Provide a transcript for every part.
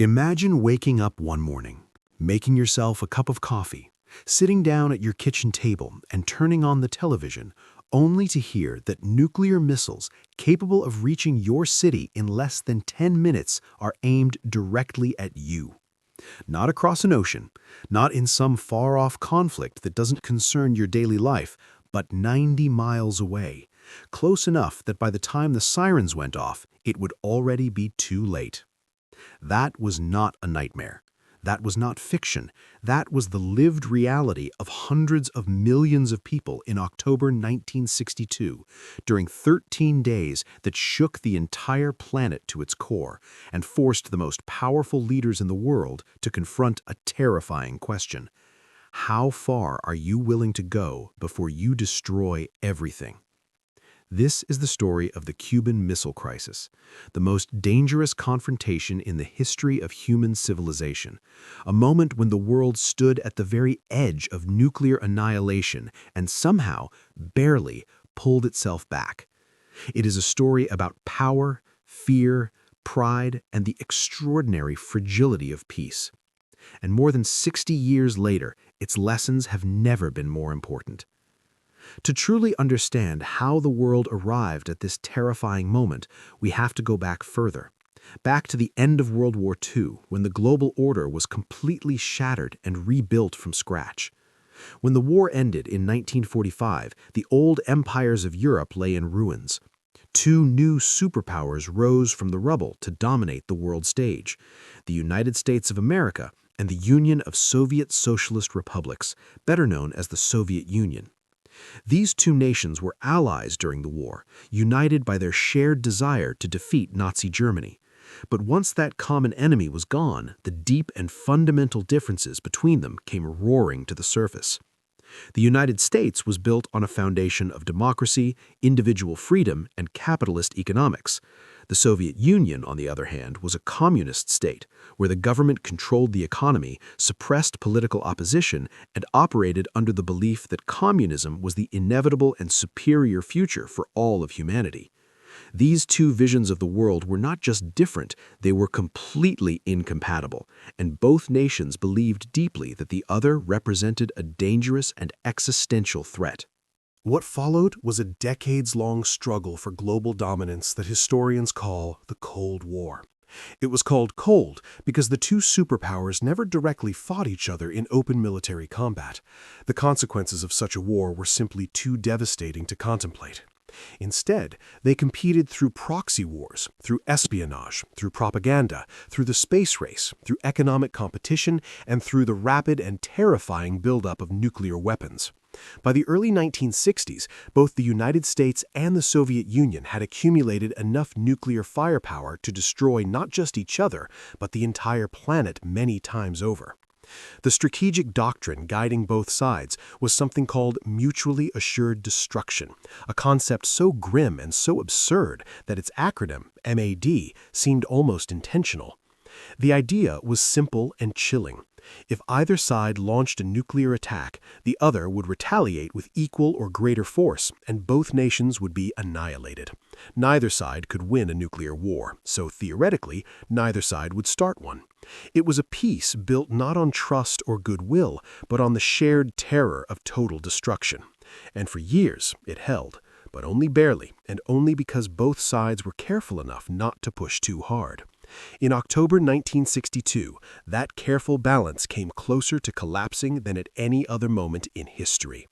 Imagine waking up one morning, making yourself a cup of coffee, sitting down at your kitchen table and turning on the television, only to hear that nuclear missiles capable of reaching your city in less than 10 minutes are aimed directly at you. Not across an ocean, not in some far-off conflict that doesn't concern your daily life, but 90 miles away, close enough that by the time the sirens went off, it would already be too late. That was not a nightmare. That was not fiction. That was the lived reality of hundreds of millions of people in October 1962, during 13 days that shook the entire planet to its core and forced the most powerful leaders in the world to confront a terrifying question. How far are you willing to go before you destroy everything? This is the story of the Cuban Missile Crisis, the most dangerous confrontation in the history of human civilization, a moment when the world stood at the very edge of nuclear annihilation and somehow, barely, pulled itself back. It is a story about power, fear, pride, and the extraordinary fragility of peace. And more than 60 years later, its lessons have never been more important. To truly understand how the world arrived at this terrifying moment, we have to go back further, back to the end of World War II, when the global order was completely shattered and rebuilt from scratch. When the war ended in 1945, the old empires of Europe lay in ruins. Two new superpowers rose from the rubble to dominate the world stage: the United States of America and the Union of Soviet Socialist Republics, better known as the Soviet Union. These two nations were allies during the war, united by their shared desire to defeat Nazi Germany. But once that common enemy was gone, the deep and fundamental differences between them came roaring to the surface. The United States was built on a foundation of democracy, individual freedom, and capitalist economics. The Soviet Union, on the other hand, was a communist state, where the government controlled the economy, suppressed political opposition, and operated under the belief that communism was the inevitable and superior future for all of humanity. These two visions of the world were not just different, they were completely incompatible, and both nations believed deeply that the other represented a dangerous and existential threat. What followed was a decades-long struggle for global dominance that historians call the Cold War. It was called cold because the two superpowers never directly fought each other in open military combat. The consequences of such a war were simply too devastating to contemplate. Instead, they competed through proxy wars, through espionage, through propaganda, through the space race, through economic competition, and through the rapid and terrifying buildup of nuclear weapons. By the early 1960s, both the United States and the Soviet Union had accumulated enough nuclear firepower to destroy not just each other, but the entire planet many times over. The strategic doctrine guiding both sides was something called mutually assured destruction, a concept so grim and so absurd that its acronym, MAD, seemed almost intentional. The idea was simple and chilling. If either side launched a nuclear attack, the other would retaliate with equal or greater force, and both nations would be annihilated. Neither side could win a nuclear war, so theoretically, neither side would start one. It was a peace built not on trust or goodwill, but on the shared terror of total destruction. And for years, it held, but only barely, and only because both sides were careful enough not to push too hard. In October 1962, that careful balance came closer to collapsing than at any other moment in history.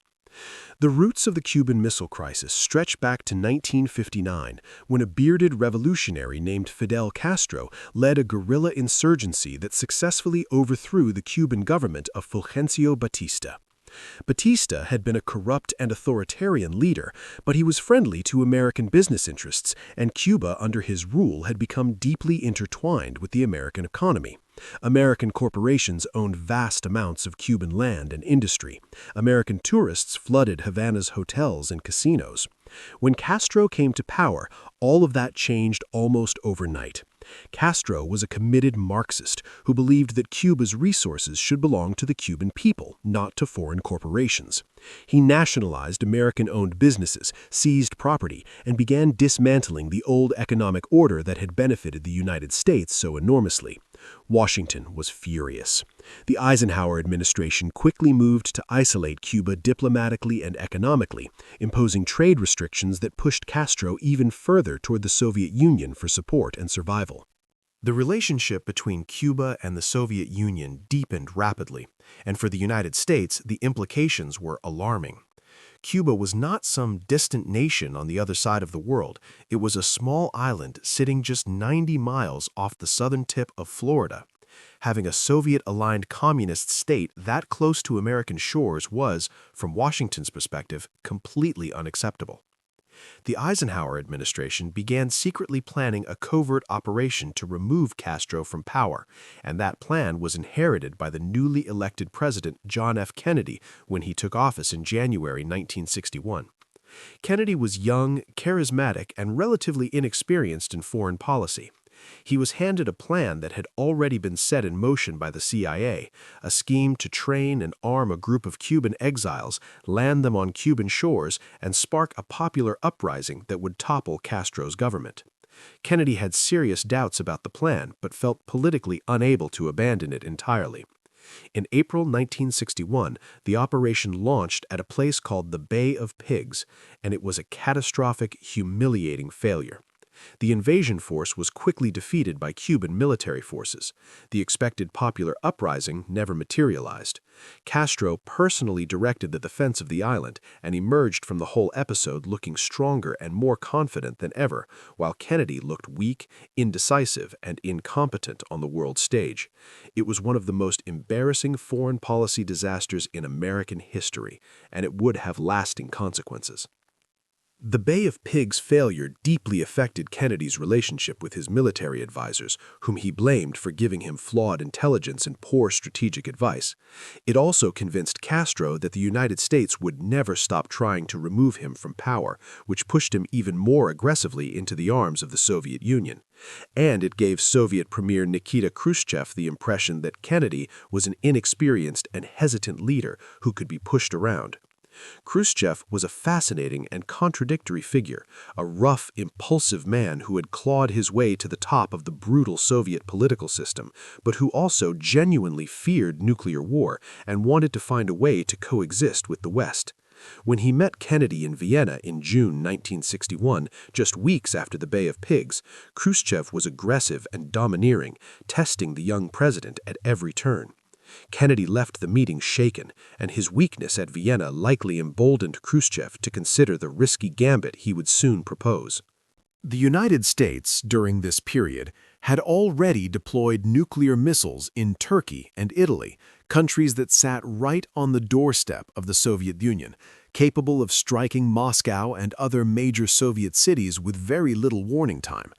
The roots of the Cuban Missile Crisis stretch back to 1959, when a bearded revolutionary named Fidel Castro led a guerrilla insurgency that successfully overthrew the Cuban government of Fulgencio Batista. Batista had been a corrupt and authoritarian leader, but he was friendly to American business interests, and Cuba under his rule had become deeply intertwined with the American economy. American corporations owned vast amounts of Cuban land and industry. American tourists flooded Havana's hotels and casinos. When Castro came to power, all of that changed almost overnight. Castro was a committed Marxist who believed that Cuba's resources should belong to the Cuban people, not to foreign corporations. He nationalized American-owned businesses, seized property, and began dismantling the old economic order that had benefited the United States so enormously. Washington was furious. The Eisenhower administration quickly moved to isolate Cuba diplomatically and economically, imposing trade restrictions that pushed Castro even further toward the Soviet Union for support and survival. The relationship between Cuba and the Soviet Union deepened rapidly, and for the United States, the implications were alarming. Cuba was not some distant nation on the other side of the world. It was a small island sitting just 90 miles off the southern tip of Florida. Having a Soviet-aligned communist state that close to American shores was, from Washington's perspective, completely unacceptable. The Eisenhower administration began secretly planning a covert operation to remove Castro from power, and that plan was inherited by the newly elected president John F. Kennedy when he took office in January 1961. Kennedy was young, charismatic, and relatively inexperienced in foreign policy. He was handed a plan that had already been set in motion by the CIA, a scheme to train and arm a group of Cuban exiles, land them on Cuban shores, and spark a popular uprising that would topple Castro's government. Kennedy had serious doubts about the plan, but felt politically unable to abandon it entirely. In April 1961, the operation launched at a place called the Bay of Pigs, and it was a catastrophic, humiliating failure. The invasion force was quickly defeated by Cuban military forces. The expected popular uprising never materialized. Castro personally directed the defense of the island and emerged from the whole episode looking stronger and more confident than ever, while Kennedy looked weak, indecisive, and incompetent on the world stage. It was one of the most embarrassing foreign policy disasters in American history, and it would have lasting consequences. The Bay of Pigs failure deeply affected Kennedy's relationship with his military advisors, whom he blamed for giving him flawed intelligence and poor strategic advice. It also convinced Castro that the United States would never stop trying to remove him from power, which pushed him even more aggressively into the arms of the Soviet Union. And it gave Soviet Premier Nikita Khrushchev the impression that Kennedy was an inexperienced and hesitant leader who could be pushed around. Khrushchev was a fascinating and contradictory figure, a rough, impulsive man who had clawed his way to the top of the brutal Soviet political system, but who also genuinely feared nuclear war and wanted to find a way to coexist with the West. When he met Kennedy in Vienna in June 1961, just weeks after the Bay of Pigs, Khrushchev was aggressive and domineering, testing the young president at every turn. Kennedy left the meeting shaken, and his weakness at Vienna likely emboldened Khrushchev to consider the risky gambit he would soon propose. The United States, during this period, had already deployed nuclear missiles in Turkey and Italy, countries that sat right on the doorstep of the Soviet Union, capable of striking Moscow and other major Soviet cities with very little warning time.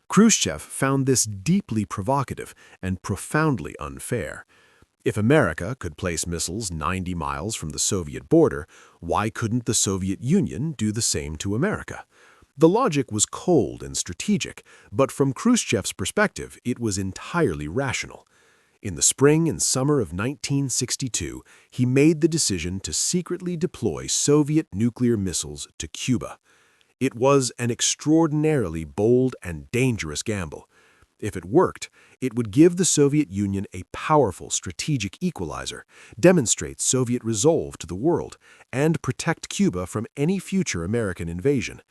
Khrushchev found this deeply provocative and profoundly unfair. If America could place missiles 90 miles from the Soviet border, why couldn't the Soviet Union do the same to America? The logic was cold and strategic, but from Khrushchev's perspective, it was entirely rational. In the spring and summer of 1962, he made the decision to secretly deploy Soviet nuclear missiles to Cuba. It was an extraordinarily bold and dangerous gamble. If it worked, it would give the Soviet Union a powerful strategic equalizer, demonstrate Soviet resolve to the world, and protect Cuba from any future American invasion.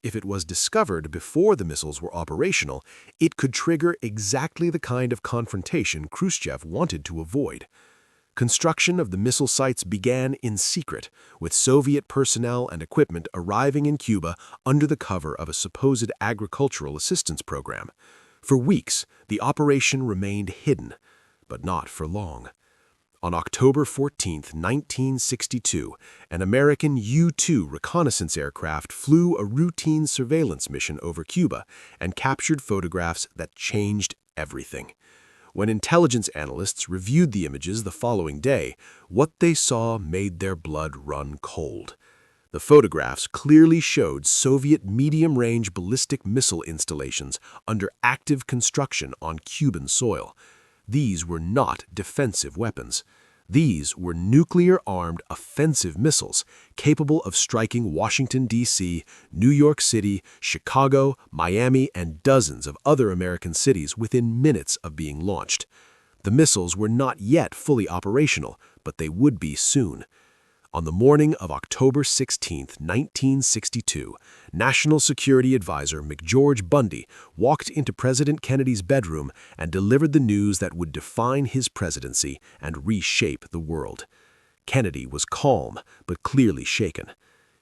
If it was discovered before the missiles were operational, it could trigger exactly the kind of confrontation Khrushchev wanted to avoid. Construction of the missile sites began in secret, with Soviet personnel and equipment arriving in Cuba under the cover of a supposed agricultural assistance program. For weeks, the operation remained hidden, but not for long. On October 14, 1962, an American U-2 reconnaissance aircraft flew a routine surveillance mission over Cuba and captured photographs that changed everything. When intelligence analysts reviewed the images the following day, what they saw made their blood run cold. The photographs clearly showed Soviet medium-range ballistic missile installations under active construction on Cuban soil. These were not defensive weapons. These were nuclear-armed offensive missiles capable of striking Washington, D.C., New York City, Chicago, Miami, and dozens of other American cities within minutes of being launched. The missiles were not yet fully operational, but they would be soon. On the morning of October 16, 1962, National Security Advisor McGeorge Bundy walked into President Kennedy's bedroom and delivered the news that would define his presidency and reshape the world. Kennedy was calm, but clearly shaken.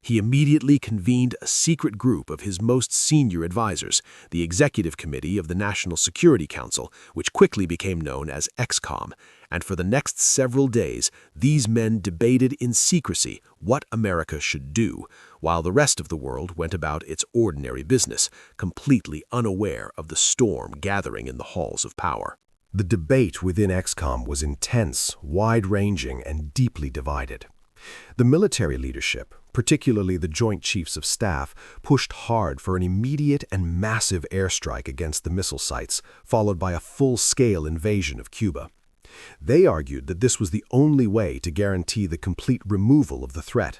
He immediately convened a secret group of his most senior advisors, the Executive Committee of the National Security Council, which quickly became known as ExComm, and for the next several days, these men debated in secrecy what America should do, while the rest of the world went about its ordinary business, completely unaware of the storm gathering in the halls of power. The debate within ExComm was intense, wide-ranging, and deeply divided. The military leadership, particularly the Joint Chiefs of Staff, pushed hard for an immediate and massive airstrike against the missile sites, followed by a full-scale invasion of Cuba. They argued that this was the only way to guarantee the complete removal of the threat.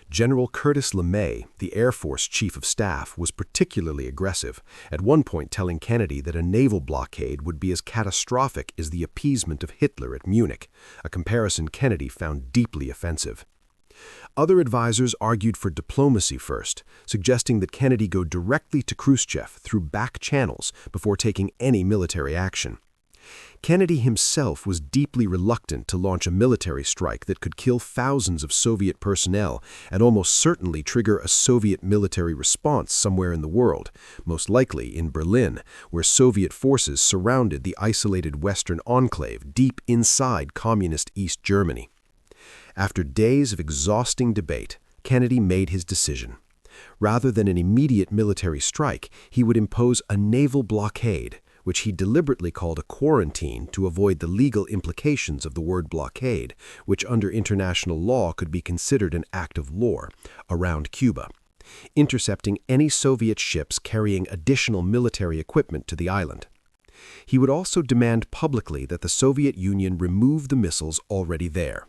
General Curtis LeMay, the Air Force Chief of Staff, was particularly aggressive, at one point telling Kennedy that a naval blockade would be as catastrophic as the appeasement of Hitler at Munich, a comparison Kennedy found deeply offensive. Other advisors argued for diplomacy first, suggesting that Kennedy go directly to Khrushchev through back channels before taking any military action. Kennedy himself was deeply reluctant to launch a military strike that could kill thousands of Soviet personnel and almost certainly trigger a Soviet military response somewhere in the world, most likely in Berlin, where Soviet forces surrounded the isolated Western enclave deep inside communist East Germany. After days of exhausting debate, Kennedy made his decision. Rather than an immediate military strike, he would impose a naval blockade, which he deliberately called a quarantine to avoid the legal implications of the word blockade, which under international law could be considered an act of war, around Cuba, intercepting any Soviet ships carrying additional military equipment to the island. He would also demand publicly that the Soviet Union remove the missiles already there.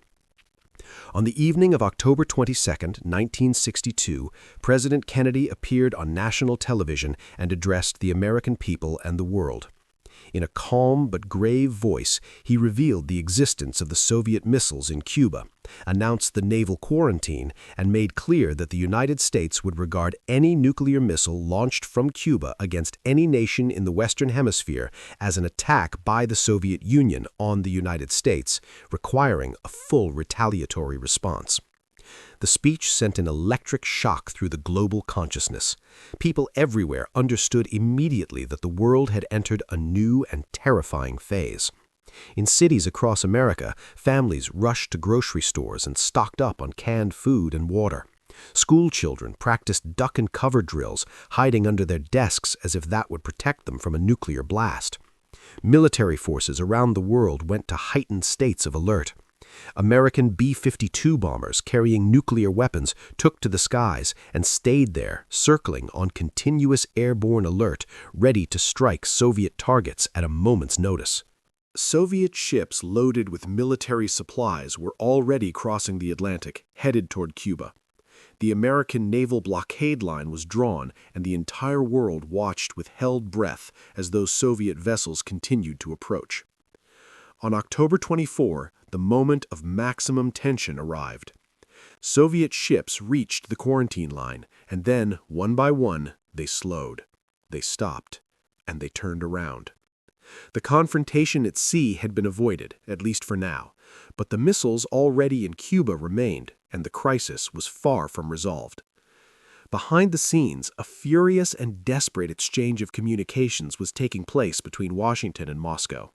On the evening of October 22, 1962, President Kennedy appeared on national television and addressed the American people and the world. In a calm but grave voice, he revealed the existence of the Soviet missiles in Cuba, announced the naval quarantine, and made clear that the United States would regard any nuclear missile launched from Cuba against any nation in the Western Hemisphere as an attack by the Soviet Union on the United States, requiring a full retaliatory response. The speech sent an electric shock through the global consciousness. People everywhere understood immediately that the world had entered a new and terrifying phase. In cities across America, families rushed to grocery stores and stocked up on canned food and water. School children practiced duck and cover drills, hiding under their desks as if that would protect them from a nuclear blast. Military forces around the world went to heightened states of alert. American B-52 bombers carrying nuclear weapons took to the skies and stayed there, circling on continuous airborne alert, ready to strike Soviet targets at a moment's notice. Soviet ships loaded with military supplies were already crossing the Atlantic, headed toward Cuba. The American naval blockade line was drawn, and the entire world watched with held breath as those Soviet vessels continued to approach. On October 24, the moment of maximum tension arrived. Soviet ships reached the quarantine line, and then, one by one, they slowed. They stopped, and they turned around. The confrontation at sea had been avoided, at least for now, but the missiles already in Cuba remained, and the crisis was far from resolved. Behind the scenes, a furious and desperate exchange of communications was taking place between Washington and Moscow.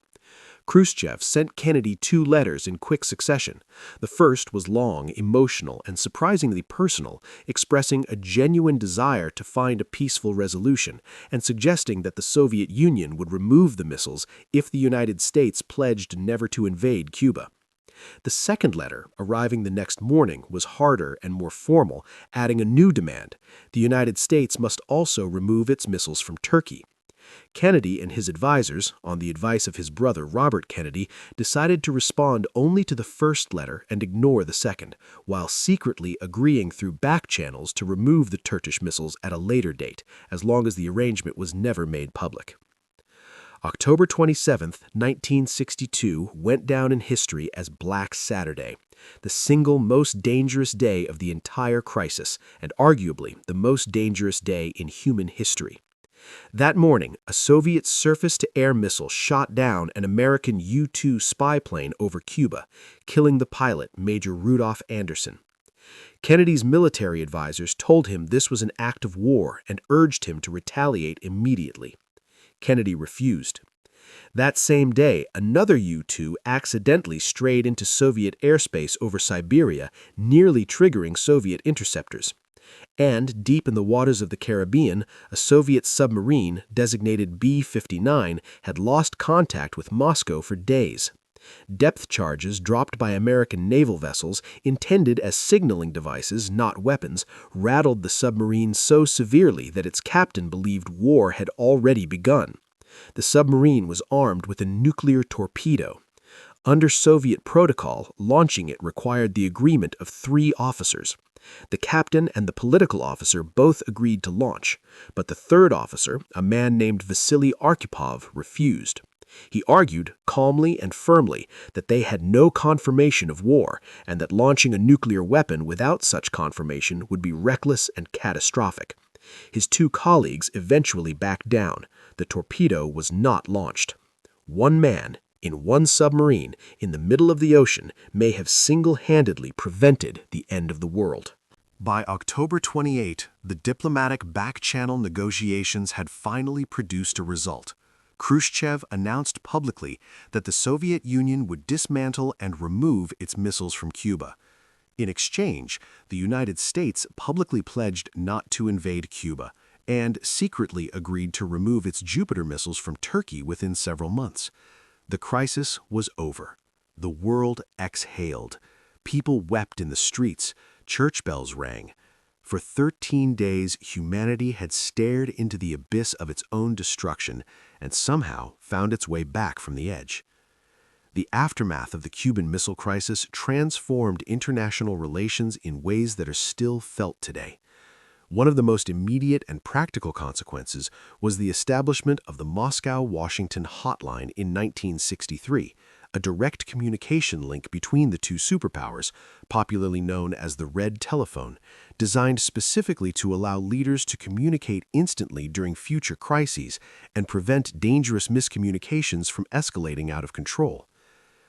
Khrushchev sent Kennedy 2 letters in quick succession. The first was long, emotional, and surprisingly personal, expressing a genuine desire to find a peaceful resolution and suggesting that the Soviet Union would remove the missiles if the United States pledged never to invade Cuba. The second letter, arriving the next morning, was harder and more formal, adding a new demand. The United States must also remove its missiles from Turkey. Kennedy and his advisors, on the advice of his brother Robert Kennedy, decided to respond only to the first letter and ignore the second, while secretly agreeing through back channels to remove the Turkish missiles at a later date, as long as the arrangement was never made public. October 27, 1962, went down in history as Black Saturday, the single most dangerous day of the entire crisis, and arguably the most dangerous day in human history. That morning, a Soviet surface-to-air missile shot down an American U-2 spy plane over Cuba, killing the pilot, Major Rudolph Anderson. Kennedy's military advisors told him this was an act of war and urged him to retaliate immediately. Kennedy refused. That same day, another U-2 accidentally strayed into Soviet airspace over Siberia, nearly triggering Soviet interceptors. And, deep in the waters of the Caribbean, a Soviet submarine, designated B-59, had lost contact with Moscow for days. Depth charges dropped by American naval vessels, intended as signaling devices, not weapons, rattled the submarine so severely that its captain believed war had already begun. The submarine was armed with a nuclear torpedo. Under Soviet protocol, launching it required the agreement of 3 officers. The captain and the political officer both agreed to launch, but the third officer, a man named Vasily Arkhipov, refused. He argued, calmly and firmly, that they had no confirmation of war and that launching a nuclear weapon without such confirmation would be reckless and catastrophic. His 2 colleagues eventually backed down. The torpedo was not launched. One man, in one submarine, in the middle of the ocean, may have single-handedly prevented the end of the world. By October 28, the diplomatic back-channel negotiations had finally produced a result. Khrushchev announced publicly that the Soviet Union would dismantle and remove its missiles from Cuba. In exchange, the United States publicly pledged not to invade Cuba and secretly agreed to remove its Jupiter missiles from Turkey within several months. The crisis was over. The world exhaled. People wept in the streets. Church bells rang. For 13 days, humanity had stared into the abyss of its own destruction and somehow found its way back from the edge. The aftermath of the Cuban Missile Crisis transformed international relations in ways that are still felt today. One of the most immediate and practical consequences was the establishment of the Moscow-Washington Hotline in 1963, a direct communication link between the 2 superpowers, popularly known as the Red Telephone, designed specifically to allow leaders to communicate instantly during future crises and prevent dangerous miscommunications from escalating out of control.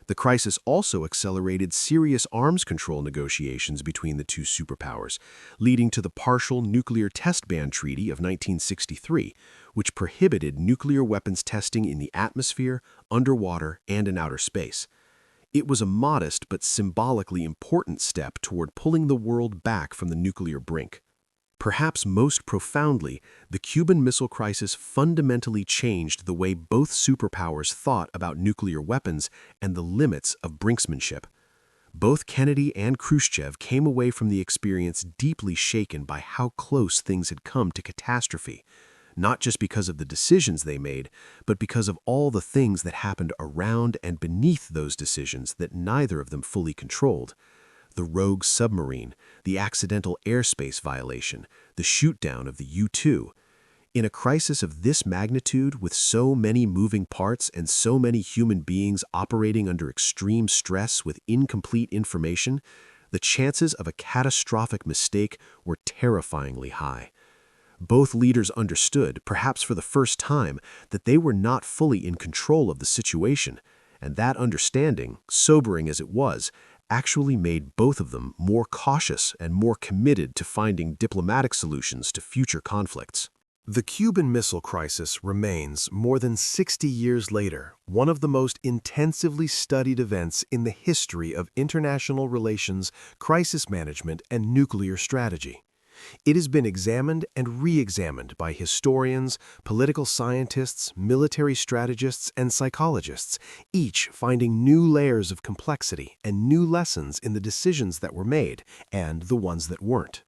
The crisis also accelerated serious arms control negotiations between the 2 superpowers, leading to the Partial Nuclear Test Ban Treaty of 1963, which prohibited nuclear weapons testing in the atmosphere, underwater, and in outer space. It was a modest but symbolically important step toward pulling the world back from the nuclear brink. Perhaps most profoundly, the Cuban Missile Crisis fundamentally changed the way both superpowers thought about nuclear weapons and the limits of brinksmanship. Both Kennedy and Khrushchev came away from the experience deeply shaken by how close things had come to catastrophe, not just because of the decisions they made, but because of all the things that happened around and beneath those decisions that neither of them fully controlled. The rogue submarine, the accidental airspace violation, the shoot-down of the U-2. In a crisis of this magnitude, with so many moving parts and so many human beings operating under extreme stress with incomplete information, the chances of a catastrophic mistake were terrifyingly high. Both leaders understood, perhaps for the first time, that they were not fully in control of the situation, and that understanding, sobering as it was, actually made both of them more cautious and more committed to finding diplomatic solutions to future conflicts. The Cuban Missile Crisis remains, more than 60 years later, one of the most intensively studied events in the history of international relations, crisis management, and nuclear strategy. It has been examined and re-examined by historians, political scientists, military strategists, and psychologists, each finding new layers of complexity and new lessons in the decisions that were made and the ones that weren't.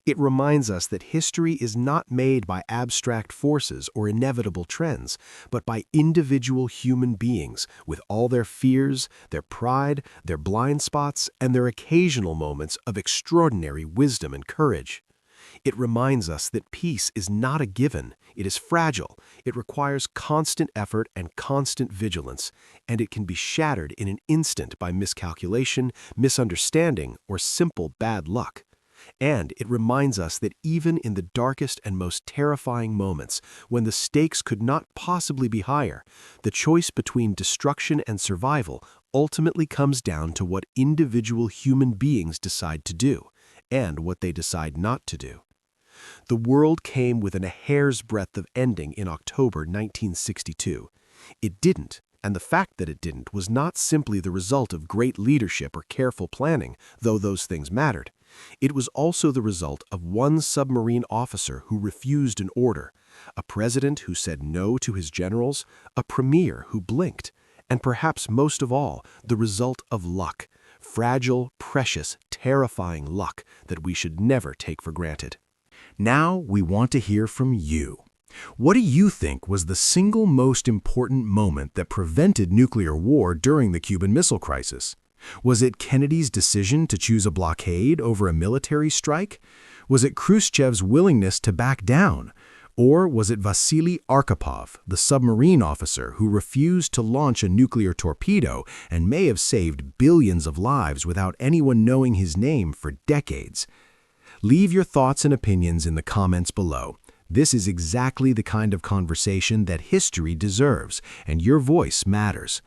It reminds us that history is not made by abstract forces or inevitable trends, but by individual human beings with all their fears, their pride, their blind spots, and their occasional moments of extraordinary wisdom and courage. It reminds us that peace is not a given, it is fragile, it requires constant effort and constant vigilance, and it can be shattered in an instant by miscalculation, misunderstanding, or simple bad luck. And it reminds us that even in the darkest and most terrifying moments, when the stakes could not possibly be higher, the choice between destruction and survival ultimately comes down to what individual human beings decide to do, and what they decide not to do. The world came within a hair's breadth of ending in October 1962. It didn't, and the fact that it didn't was not simply the result of great leadership or careful planning, though those things mattered. It was also the result of one submarine officer who refused an order, a president who said no to his generals, a premier who blinked, and perhaps most of all, the result of luck, fragile, precious, terrifying luck that we should never take for granted. Now we want to hear from you. What do you think was the single most important moment that prevented nuclear war during the Cuban Missile Crisis? Was it Kennedy's decision to choose a blockade over a military strike? Was it Khrushchev's willingness to back down? Or was it Vasily Arkhipov, the submarine officer who refused to launch a nuclear torpedo and may have saved billions of lives without anyone knowing his name for decades? Leave your thoughts and opinions in the comments below. This is exactly the kind of conversation that history deserves, and your voice matters.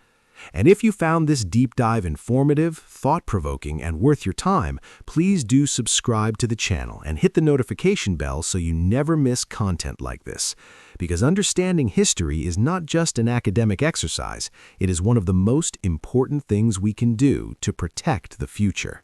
And if you found this deep dive informative, thought-provoking, and worth your time, please do subscribe to the channel and hit the notification bell so you never miss content like this. Because understanding history is not just an academic exercise, it is one of the most important things we can do to protect the future.